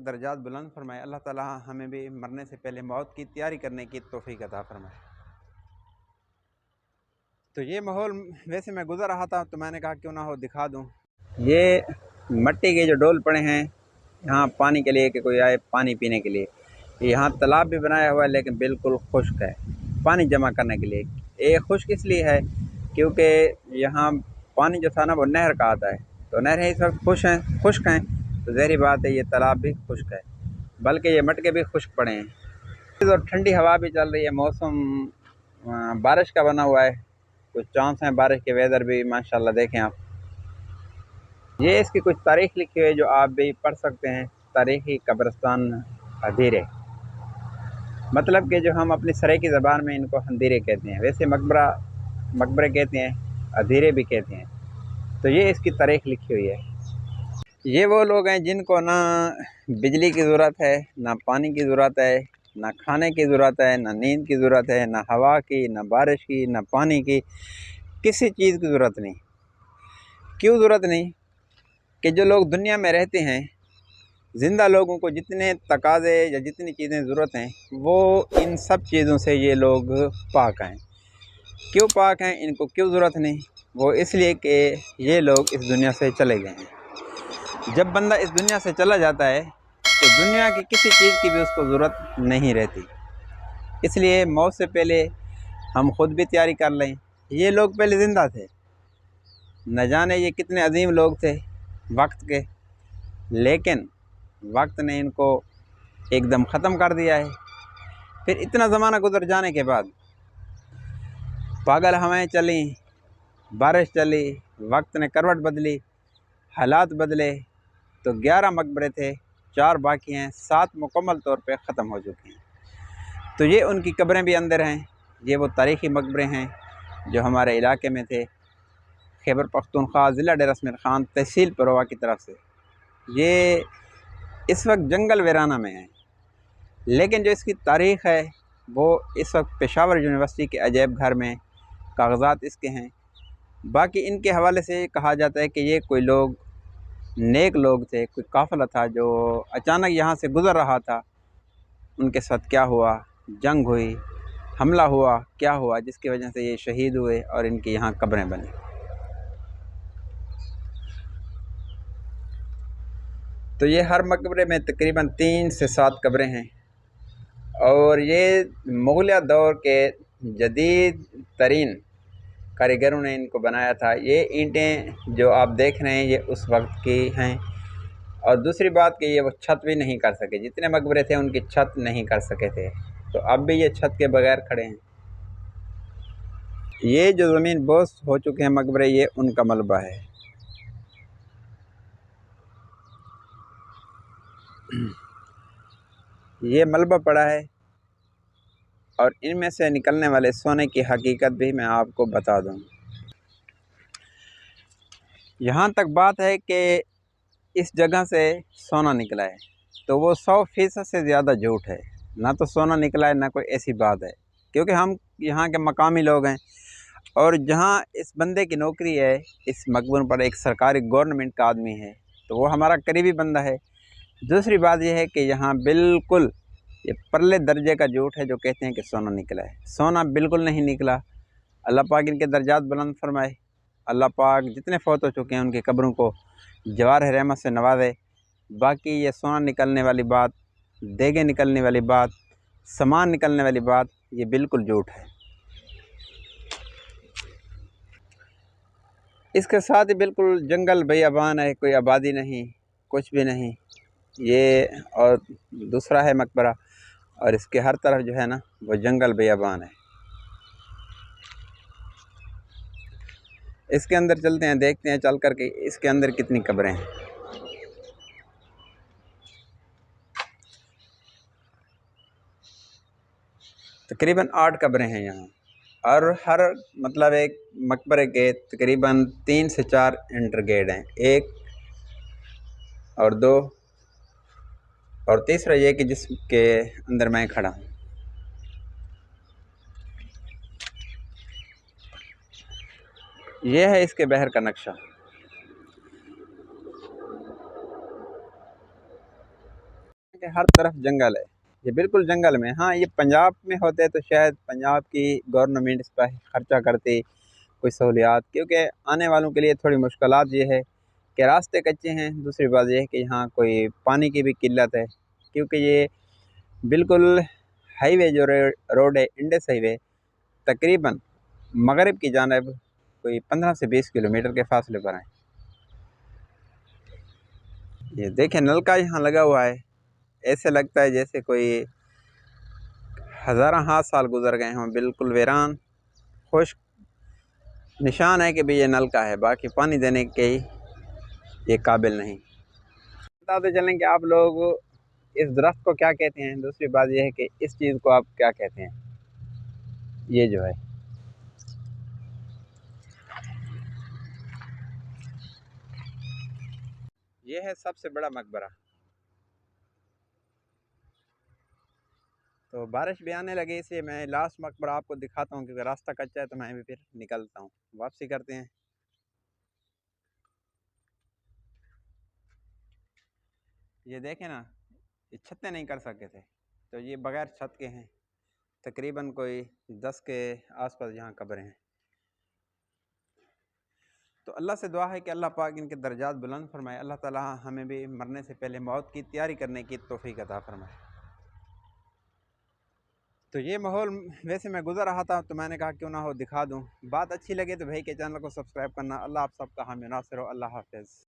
दर्जात बुलंद फरमाए। अल्लाह ताला हमें भी मरने से पहले मौत की तैयारी करने की तौफीक अता फरमाए। तो ये माहौल वैसे मैं गुजर रहा था तो मैंने कहा क्यों ना हो दिखा दूं। ये मट्टी के जो डोल पड़े हैं यहाँ पानी के लिए कि कोई आए पानी पीने के लिए। यहाँ तालाब भी बनाया हुआ है लेकिन बिल्कुल खुश्क है पानी जमा करने के लिए। ये खुश्क इसलिए है क्योंकि यहाँ पानी जो था ना वो नहर का आता है, तो नहरें इस वक्त खुश्क हैं तो ज़ाहिर बात है ये तालाब भी खुश्क है, बल्कि ये मटके भी खुश्क पड़े हैं। और ठंडी हवा भी चल रही है, मौसम बारिश का बना हुआ है, कुछ चांस हैं बारिश के। वेदर भी माशाल्लाह देखें आप। ये इसकी कुछ तारीख लिखी हुई है जो आप भी पढ़ सकते हैं। तारीखी कब्रिस्तान हदीरे, मतलब कि जो हम अपनी सराइकी ज़बान में इनको हंदीरे कहते हैं, वैसे मकबरे कहते हैं, अधीरे भी कहते हैं। तो ये इसकी तारीख लिखी हुई है। ये वो लोग हैं जिनको ना बिजली की ज़रूरत है, ना पानी की ज़रूरत है, ना खाने की ज़रूरत है, ना नींद की ज़रूरत है, ना हवा की, ना बारिश की, ना पानी की, किसी चीज़ की ज़रूरत नहीं। क्यों ज़रूरत नहीं? कि जो लोग दुनिया में रहते हैं, ज़िंदा लोगों को जितने तकाज़े या जितनी चीज़ें ज़रूरत हैं वो इन सब चीज़ों से ये लोग पाक हैं। क्यों पाक हैं, इनको क्यों ज़रूरत नहीं? वो इसलिए कि ये लोग इस दुनिया से चले गए हैं। जब बंदा इस दुनिया से चला जाता है तो दुनिया की किसी चीज़ की भी उसको ज़रूरत नहीं रहती। इसलिए मौत से पहले हम ख़ुद भी तैयारी कर लें। ये लोग पहले ज़िंदा थे, न जाने ये कितने अजीम लोग थे वक्त के, लेकिन वक्त ने इनको एकदम ख़त्म कर दिया है। फिर इतना ज़माना गुजर जाने के बाद पागल हवाएं चली, बारिश चली, वक्त ने करवट बदली, हालात बदले, तो 11 मकबरे थे, 4 बाकी हैं, 7 मुकम्मल तौर पे ख़त्म हो चुके हैं। तो ये उनकी कब्रें भी अंदर हैं। ये वो तारीख़ी मकबरे हैं जो हमारे इलाके में थे, खैबर पख्तूनख्वा, ज़िला डेरा इसमाइल ख़ान, तहसील पुरवा की तरफ से। ये इस वक्त जंगल वीराना में है, लेकिन जो इसकी तारीख़ है वो इस वक्त पेशावर यूनिवर्सिटी के अजैब घर में कागज़ात इसके हैं। बाकी इनके हवाले से कहा जाता है कि ये कोई लोग नेक लोग थे, कोई काफ़िला था जो अचानक यहाँ से गुज़र रहा था। उनके साथ क्या हुआ, जंग हुई, हमला हुआ, क्या हुआ जिसकी वजह से ये शहीद हुए और इनकी यहाँ कब्रें बनी। तो ये हर मकबरे में तकरीबन 3 से 7 कब्रें हैं और ये मुग़लिया दौर के जदीद तरीन कारीगरों ने इनको बनाया था। ये ईंटें जो आप देख रहे हैं ये उस वक्त की हैं। और दूसरी बात कि ये वो छत भी नहीं कर सके, जितने मकबरे थे उनकी छत नहीं कर सके थे, तो अब भी ये छत के बगैर खड़े हैं। ये जो ज़मीन बोस हो चुके हैं मकबरे, ये उनका मलबा है। ये मलबा पड़ा है और इनमें से निकलने वाले सोने की हकीकत भी मैं आपको बता दूं। यहाँ तक बात है कि इस जगह से सोना निकला है, तो वो 100% से ज़्यादा झूठ है। ना तो सोना निकला है, ना कोई ऐसी बात है, क्योंकि हम यहाँ के मकामी लोग हैं और जहाँ इस बंदे की नौकरी है, इस मकबूल पर एक सरकारी गवर्नमेंट का आदमी है, तो वो हमारा करीबी बंदा है। दूसरी बात यह है कि यहाँ बिल्कुल ये परले दर्जे का झूठ है जो कहते हैं कि सोना निकला है। सोना बिल्कुल नहीं निकला। अल्लाह पाक इनके दर्जात बुलंद फरमाए। अल्लाह पाक जितने फौत हो चुके हैं उनकी कब्रों को जवाहर रहमत से नवाजे। बाकी ये सोना निकलने वाली बात, देगे निकलने वाली बात, सामान निकलने वाली बात, ये बिल्कुल झूठ है। इसके साथ ही बिल्कुल जंगल बेयाबान है, कोई आबादी नहीं, कुछ भी नहीं। ये और दूसरा है मकबरा और इसके हर तरफ जो है ना वो जंगल बेयाबान है। इसके अंदर चलते हैं, देखते हैं चल करके इसके अंदर कितनी कब्रें हैं। तकरीबन 8 कब्रें हैं यहाँ और हर मतलब एक मकबरे के तकरीबन 3 से 4 इंटर गेट हैं, 1 और 2 और तीसरा ये कि जिसके अंदर मैं खड़ा हूँ। यह है इसके बहर का नक्शा। कि हर तरफ जंगल है, ये बिल्कुल जंगल में। हाँ, ये पंजाब में होते तो शायद पंजाब की गवर्नमेंट इस पर खर्चा करती कोई सहूलियात, क्योंकि आने वालों के लिए थोड़ी मुश्किलात ये है कि रास्ते कच्चे हैं। दूसरी बात यह है कि यहाँ कोई पानी की भी किल्लत है, क्योंकि ये बिल्कुल हाईवे जो रोड है, इंडस हाईवे, तकरीबन मगरिब की जानब कोई 15 से 20 किलोमीटर के फासले पर है। ये देखें, नलका यहाँ लगा हुआ है, ऐसे लगता है जैसे कोई हज़ारों हाथ साल गुजर गए हों। बिल्कुल वीरान खुश्क निशान है कि भाई ये नलका है, बाकी पानी देने के ये काबिल नहीं। बताते चलें कि आप लोग इस दरख्त को क्या कहते हैं। दूसरी बात यह है कि इस चीज़ को आप क्या कहते हैं। ये जो है, ये है सबसे बड़ा मकबरा। तो बारिश भी आने लगी, इसलिए मैं लास्ट मकबरा आपको दिखाता हूँ, क्योंकि रास्ता कच्चा है तो मैं भी फिर निकलता हूँ, वापसी करते हैं। ये देखें ना, ये छतें नहीं कर सके थे, तो ये बगैर छत के हैं। तकरीबन कोई 10 के आसपास यहाँ कब्रें हैं। तो अल्लाह से दुआ है कि अल्लाह पाक इनके दर्जात बुलंद फरमाए। अल्लाह ताला हमें भी मरने से पहले मौत की तैयारी करने की तौफीक अता फरमाए। तो ये माहौल वैसे मैं गुजर रहा था तो मैंने कहा क्यों ना हो दिखा दूँ। बात अच्छी लगे तो भाई के चैनल को सब्सक्राइब करना। अल्लाह आप सबका हामी नासिर हो। अल्लाह हाफ़िज़।